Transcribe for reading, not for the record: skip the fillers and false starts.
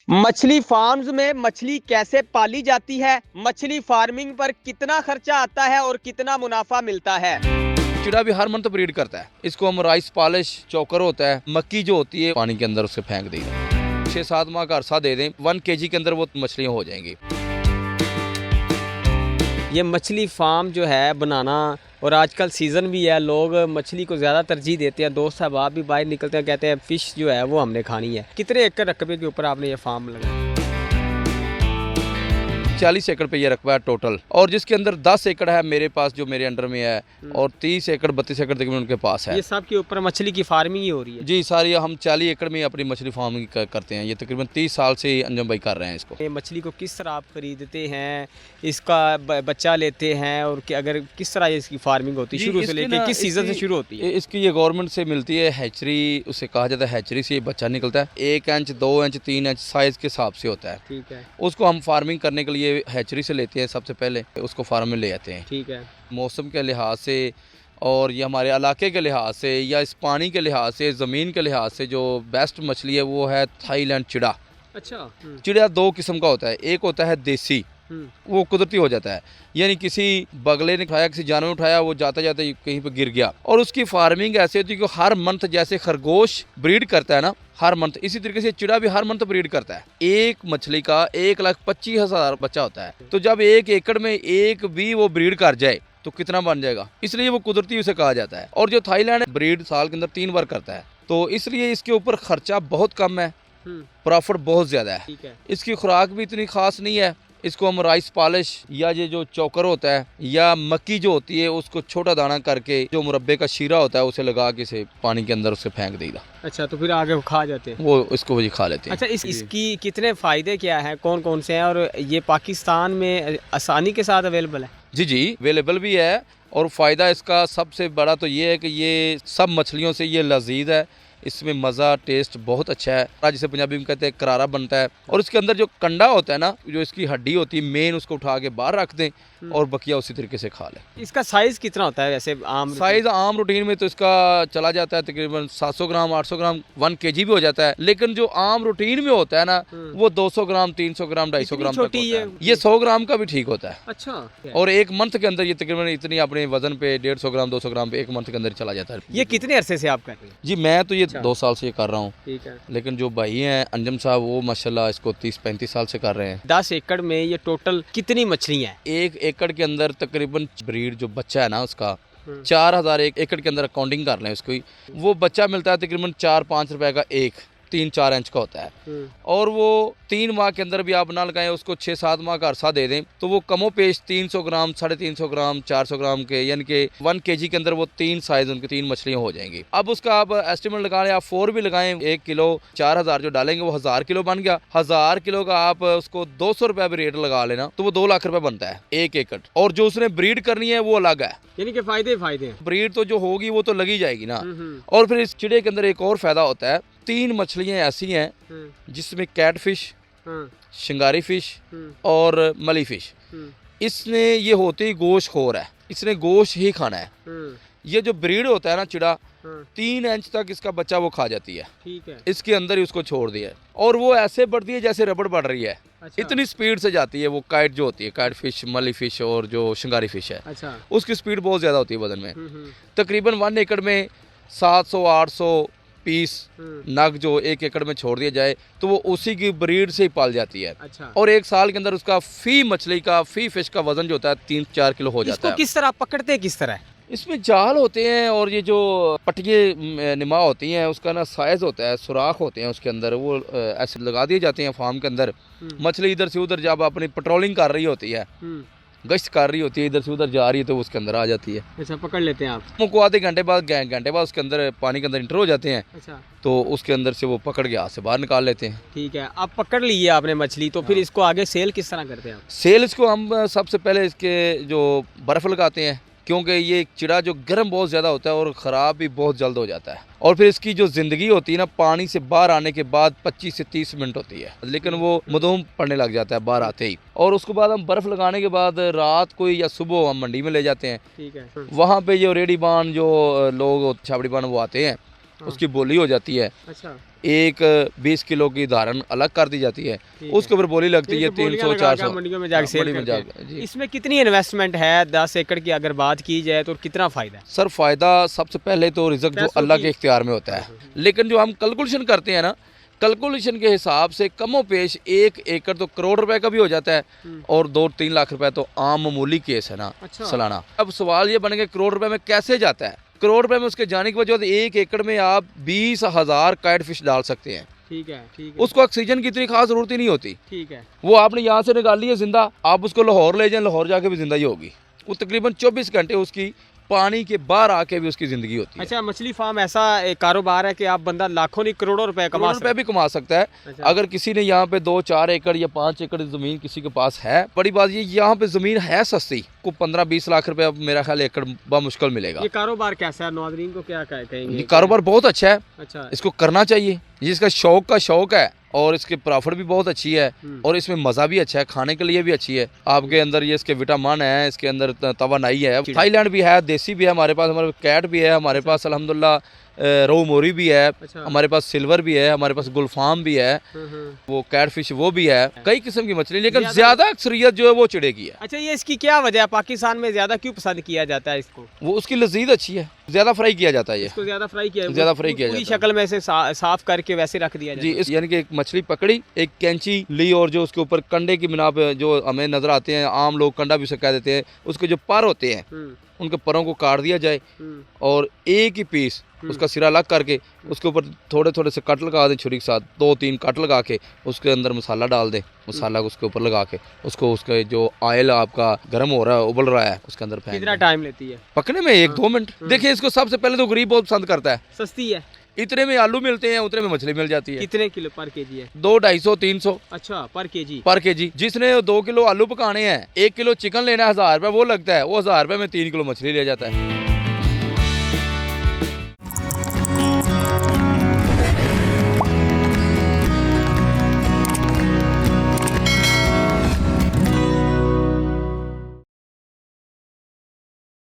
मछली फार्म्स में मछली कैसे पाली जाती है, मछली फार्मिंग पर कितना खर्चा आता है और कितना मुनाफा मिलता है। चिड़ा भी हर मंथ ब्रीड करता है। इसको हम राइस पॉलिश चोकर होता है, मक्की जो होती है पानी के अंदर उसे फेंक दें। 6-7 माह का अरसा दे दें, 1 kg के अंदर वो मछलियाँ हो जाएंगी। ये मछली फार्म जो है बनाना, और आजकल सीज़न भी है, लोग मछली को ज़्यादा तरजीह देते हैं। दोस्त साहब भी बाहर निकलते हैं, कहते हैं फ़िश जो है वो हमने खानी है। कितने एकड़ रकबे के ऊपर आपने ये फार्म लगाया? 40 एकड़ पे ये रकबा है टोटल, और जिसके अंदर 10 एकड़ है मेरे पास जो मेरे अंडर में है, और 30 एकड़ 32 एकड़ तकरीबन उनके पास है। ये सब के ऊपर मछली की फार्मिंग ही हो रही है? जी, सारी हम 40 एकड़ में अपनी मछली फार्मिंग करते हैं। ये तकरीबन 30 साल से अंजम भाई कर रहे हैं इसको। ये मछली को किस तरह आप खरीदते हैं, इसका बच्चा लेते हैं, और अगर किस तरह इसकी फार्मिंग होती है, शुरू से लेके किस सीज़न से शुरू होती है? इसकी ये गवर्नमेंट से मिलती है हैचरी, उसे कहा जाता है हैचरी से ये बच्चा निकलता है। 1 इंच 2 इंच 3 इंच साइज़ के हिसाब से होता है। ठीक है। उसको हम फार्मिंग करने के लिए हैचरी से लेते हैं, सबसे पहले उसको फार्म में ले आते हैं। ठीक है। मौसम के लिहाज से और ये हमारे इलाके के लिहाज से या इस पानी के लिहाज से, ज़मीन के लिहाज से जो बेस्ट मछली है वो है थाईलैंड चिड़ा। अच्छा। चिड़ा 2 किस्म का होता है। एक होता है देसी, वो कुदरती हो जाता है, यानी किसी बगले ने उठाया, किसी जानवर ने उठाया, वो जाते जाते कहीं पे गिर गया। और उसकी फार्मिंग ऐसे होती है कि हर मंथ जैसे खरगोश ब्रीड करता है ना हर मंथ, इसी तरीके से चिड़ा भी हर मंथ ब्रीड करता है। एक मछली का 1,25,000 बच्चा होता है। तो जब 1 एकड़ में एक भी वो ब्रीड कर जाए तो कितना बन जाएगा, इसलिए वो कुदरती उसे कहा जाता है। और जो थाईलैंड ब्रीड साल के अंदर 3 बार करता है, तो इसलिए इसके ऊपर खर्चा बहुत कम है, प्रॉफिट बहुत ज्यादा है। इसकी खुराक भी इतनी खास नहीं है। इसको हम राइस पॉलिश या ये जो चोकर होता है या मक्की जो होती है उसको छोटा दाना करके जो मुरब्बे का शीरा होता है उसे लगा के इसे पानी के अंदर उसे फेंक देगा। अच्छा, तो फिर आगे वो खा जाते हैं? वो इसको वही खा लेते हैं। अच्छा, इसकी कितने फ़ायदे क्या हैं, कौन कौन से हैं, और ये पाकिस्तान में आसानी के साथ अवेलेबल है? जी अवेलेबल भी है। और फ़ायदा इसका सबसे बड़ा तो ये है कि ये सब मछलियों से ये लजीज है, इसमें मज़ा टेस्ट बहुत अच्छा है, जिसे पंजाबी में कहते हैं करारा बनता है। और इसके अंदर जो कंडा होता है ना, जो इसकी हड्डी होती है मेन, उसको उठा के बाहर रख दें और बकिया उसी तरीके से खा लें। इसका साइज़ कितना होता है वैसे आम साइज़ आम रूटीन में तो इसका चला जाता है तकरीबन 700 ग्राम 800 ग्राम 1 kg भी हो जाता है। लेकिन जो आम रूटीन में होता है ना वो 200 ग्राम 300 ग्राम 250 ग्राम तक होता है। ये 100 ग्राम का भी ठीक होता है। अच्छा। और 1 मंथ के अंदर ये तकरीबन इतनी अपने वजन पे 150 ग्राम 200 ग्राम पे 1 मंथ के अंदर चला जाता है। ये कितने अरसे से आप कर रहे हैं? जी मैं तो ये 2 साल से ये कर रहा हूँ। ठीक है। लेकिन जो भाई हैं अंजम साहब वो माशाल्लाह इसको 30-35 साल से कर रहे हैं। 10 एकड़ में ये टोटल कितनी मछलियाँ हैं? 1 एकड़ के अंदर तकरीबन ब्रीड जो बच्चा है ना उसका 4,000 एक एकड़ के अंदर अकाउंटिंग कर लें उसको, वो बच्चा मिलता है तकरीबन 4-5 रुपए का, एक 3-4 इंच का होता है। और वो 3 माह के अंदर भी आप ना लगाएं, उसको 6-7 माह का अरसा दे दें तो वो कमो पेश 300 ग्राम 350 ग्राम 400 ग्राम के, यानी कि 1 kg के अंदर वो 3 साइज उनकी 3 मछलियाँ हो जाएंगी। अब उसका आप एस्टिमेट लगा लें, आप 4 भी लगाएं, 1 किलो 4,000 जो डालेंगे वो 1,000 किलो बन गया। 1,000 किलो का आप उसको 200 रुपये भी रेट लगा लेना तो वो 2 लाख रुपए बनता है 1 एकड़। और जो उसने ब्रीड करनी है वो अलग है, यानी कि फायदे हैं। ब्रीड तो जो होगी वो तो लगी जाएगी ना। और फिर इस चिड़े के अंदर एक और फायदा होता है, 3 मछलियाँ ऐसी हैं जिसमें कैट फिश, शिंगारी फिश और मली फिश। इसने ये होते ही गोश्त खोर है, इसने गोश्त ही खाना है। ये जो ब्रीड होता है ना चिड़ा, 3 इंच तक इसका बच्चा वो खा जाती है। ठीक है। इसके अंदर ही उसको छोड़ दिया और वो ऐसे बढ़ती है जैसे रबड़ बढ़ रही है। अच्छा। इतनी स्पीड से जाती है वो काइट जो होती है, काइट फिश, मली फिश और जो शिंगारी फिश है। अच्छा। उसकी स्पीड बहुत ज्यादा होती है वजन में। तकरीबन 1 एकड़ में 700-800 पीस नग जो 1 एकड़ में छोड़ दिया जाए तो वो उसी की ब्रीड से ही पाल जाती है। अच्छा। और 1 साल के अंदर उसका फी मछली का, फी फिश का वजन जो होता है 3-4 किलो हो जाता है। किस तरह पकड़ते हैं, किस तरह? इसमें जाल होते हैं और ये जो पटिए निमा होती हैं उसका ना साइज होता है, सुराख होते हैं उसके अंदर, वो ऐसे लगा दिए जाते हैं फार्म के अंदर। मछली इधर से उधर जब अपनी पेट्रोलिंग कर रही होती है, गश्त कर रही होती है, इधर से उधर जा रही है तो उसके अंदर आ जाती है। अच्छा, पकड़ लेते हैं आप उनको आधे घंटे बाद उसके अंदर पानी के अंदर इंटर हो जाते हैं। अच्छा। तो उसके अंदर से वो पकड़ के हाथ से बाहर निकाल लेते हैं। ठीक है। आप पकड़ लिए आपने मछली, तो फिर इसको आगे सेल किस तरह करते हैं आप? सेल इसको हम सबसे पहले इसके जो बर्फ लगाते हैं, क्योंकि ये चिड़ा जो गर्म बहुत ज़्यादा होता है और ख़राब भी बहुत जल्द हो जाता है। और फिर इसकी जो ज़िंदगी होती है ना, पानी से बाहर आने के बाद 25 से 30 मिनट होती है, लेकिन वो मधुम पड़ने लग जाता है बाहर आते ही। और उसके बाद हम बर्फ़ लगाने के बाद रात को या सुबह हम मंडी में ले जाते हैं। ठीक है। वहाँ पे जो रेडी बान जो लोग छाबड़ी बान वो आते हैं, उसकी बोली हो जाती है। अच्छा, एक 20 किलो की धारण अलग कर दी जाती है, ठीक उसके ऊपर बोली लगती है बोलियां 300 लगा के 400 मंडियों में जाके सेल मंडी में करते हैं। जाके, जी। इसमें कितनी इन्वेस्टमेंट है 10 एकड़ की अगर बात की जाए तो कितना फायदा है? सर फायदा सबसे पहले तो रिजल्ट जो पैसों अल्लाह की- के इख्तियार में होता है, लेकिन जो हम कैलकुलेशन करते हैं ना, कैलकुलेशन के हिसाब से कमो पेश 1 एकड़ तो करोड़ रुपए का भी हो जाता है, और 2-3 लाख रुपए तो आम मामूली केस है ना अच्छा। सालाना। अब सवाल ये बनेगा करोड़ रुपए में कैसे जाता है? करोड़ रुपए में उसके जाने की वजह 1 एकड़ में आप 20,000 कैट फिश डाल सकते हैं। ठीक है, ठीक है, उसको ऑक्सीजन की इतनी खास जरूरत ही नहीं होती, ठीक है। वो आपने यहाँ से निकाल ली है जिंदा, आप उसको लाहौर ले जाएं, लाहौर जाके भी जिंदा ही होगी। वो तकरीबन 24 घंटे उसकी पानी के बाहर आके भी उसकी जिंदगी होती है। अच्छा, मछली फार्म ऐसा एक कारोबार है कि आप बंदा लाखों नहीं करोड़ों रुपए कमा करोड़ रुपए भी कमा सकता है। अच्छा। अगर किसी ने यहाँ पे 2-4 एकड़ या 5 एकड़ जमीन किसी के पास है, बड़ी बात ये यहाँ पे जमीन है सस्ती, को 15-20 लाख रुपए अब मेरा ख्याल एकड़ मुश्किल मिलेगा। ये कारोबार कैसा है, नाज़रीन को क्या कहेंगे? ये कारोबार बहुत अच्छा है, अच्छा, इसको करना चाहिए। ये इसका शौक का शौक है, और इसके प्रॉफिट भी बहुत अच्छी है, और इसमें मज़ा भी अच्छा है, खाने के लिए भी अच्छी है। आपके अंदर ये इसके विटामिन है, इसके अंदर तवानाई है। थाईलैंड भी है, देसी भी है हमारे पास, हमारे कैट भी है हमारे पास अल्हम्दुलिल्लाह, रोहू मोरी भी है अच्छा। हमारे पास, सिल्वर भी है हमारे पास, गुलफाम भी है, वो कैट फिश वो भी है, कई किस्म की मछली, लेकिन ज्यादा अक्सरियत जो है वो चिड़े की है। अच्छा, ये इसकी क्या वजह है? पाकिस्तान में ज्यादा क्यों पसंद किया जाता है इसको? वो उसकी लजीज अच्छी है, ज्यादा फ्राई किया जाता है ये। इसको ज्यादा फ्राई किया ज्यादा फ्राई किया पूरी जाता है। शक्ल में से साफ करके वैसे रख दिया जी, जाता इस यानी कि एक मछली पकड़ी, एक कैंची ली, और जो उसके ऊपर कंडे की बिना पे जो हमें नजर आते हैं, आम लोग कंडा भी उसे कह देते हैं, उसके जो पर होते हैं है। उनके परों को काट दिया जाए, और एक ही पीस उसका सिरा अलग करके उसके ऊपर थोड़े थोड़े से कट लगा दें छुरी के साथ, 2-3 कट लगा के उसके अंदर मसाला डाल दें, मसाला उसके ऊपर लगा के उसको, उसका जो ऑयल आपका गर्म हो रहा है, उबल रहा है, उसके अंदर फेंक कितना दें। टाइम लेती है? पकने में 1-2 मिनट। देखिए, इसको सबसे पहले तो गरीब बहुत पसंद करता है। सस्ती है? इतने में आलू मिलते हैं, उतने में मछली मिल जाती है। कितने किलो पर केजी है? 200-250-300 अच्छा, पर केजी? पर केजी। जिसने 2 किलो आलू पकाने हैं, 1 किलो चिकन लेना है 1000 रुपये, वो लगता है वो 1000 रुपये में 3 किलो मछली ले जाता है।